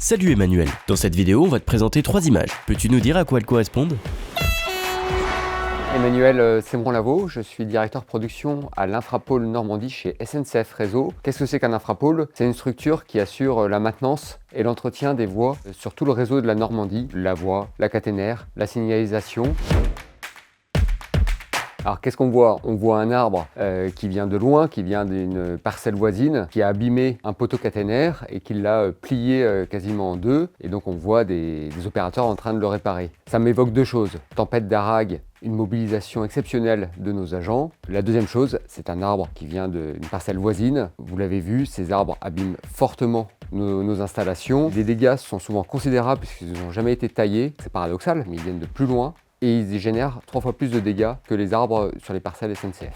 Salut Emmanuel, dans cette vidéo on va te présenter 3 images. Peux-tu nous dire à quoi elles correspondent? Emmanuel Sémron-Lavaux, je suis directeur production à l'Infrapôle Normandie chez SNCF Réseau. Qu'est-ce que c'est qu'un infrapôle? C'est une structure qui assure la maintenance et l'entretien des voies sur tout le réseau de la Normandie, la voie, la caténaire, la signalisation. Alors qu'est-ce qu'on voit? On voit un arbre qui vient de loin, qui vient d'une parcelle voisine, qui a abîmé un poteau caténaire et qui l'a plié quasiment en deux. Et donc on voit des opérateurs en train de le réparer. Ça m'évoque deux choses. Tempête d'Arag, une mobilisation exceptionnelle de nos agents. La deuxième chose, c'est un arbre qui vient d'une parcelle voisine. Vous l'avez vu, ces arbres abîment fortement nos installations. Les dégâts sont souvent considérables puisqu'ils n'ont jamais été taillés. C'est paradoxal, mais ils viennent de plus loin. Et ils génèrent 3 fois plus de dégâts que les arbres sur les parcelles SNCF.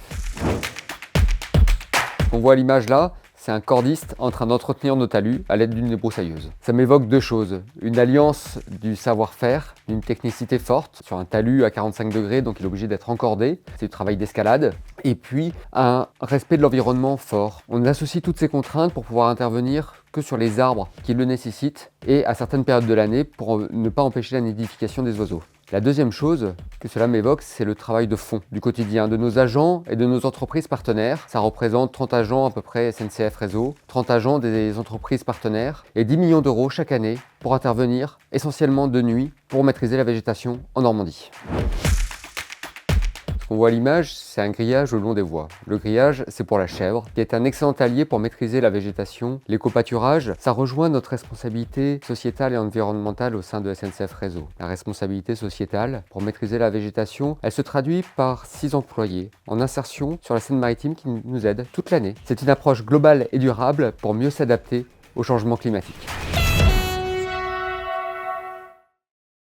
Ce qu'on voit à l'image là, c'est un cordiste en train d'entretenir nos talus à l'aide d'une débroussailleuse. Ça m'évoque deux choses. Une alliance du savoir-faire, d'une technicité forte sur un talus à 45 degrés, donc il est obligé d'être encordé. C'est du travail d'escalade. Et puis un respect de l'environnement fort. On associe toutes ces contraintes pour pouvoir intervenir que sur les arbres qui le nécessitent et à certaines périodes de l'année pour ne pas empêcher la nidification des oiseaux. La deuxième chose que cela m'évoque, c'est le travail de fond du quotidien de nos agents et de nos entreprises partenaires. Ça représente 30 agents à peu près SNCF Réseau, 30 agents des entreprises partenaires et 10 millions d'euros chaque année pour intervenir essentiellement de nuit pour maîtriser la végétation en Normandie. Ce qu'on voit à l'image, c'est un grillage au long des voies. Le grillage, c'est pour la chèvre, qui est un excellent allié pour maîtriser la végétation. L'éco-pâturage, ça rejoint notre responsabilité sociétale et environnementale au sein de SNCF Réseau. La responsabilité sociétale pour maîtriser la végétation, elle se traduit par 6 employés en insertion sur la Seine-Maritime qui nous aident toute l'année. C'est une approche globale et durable pour mieux s'adapter au changement climatique.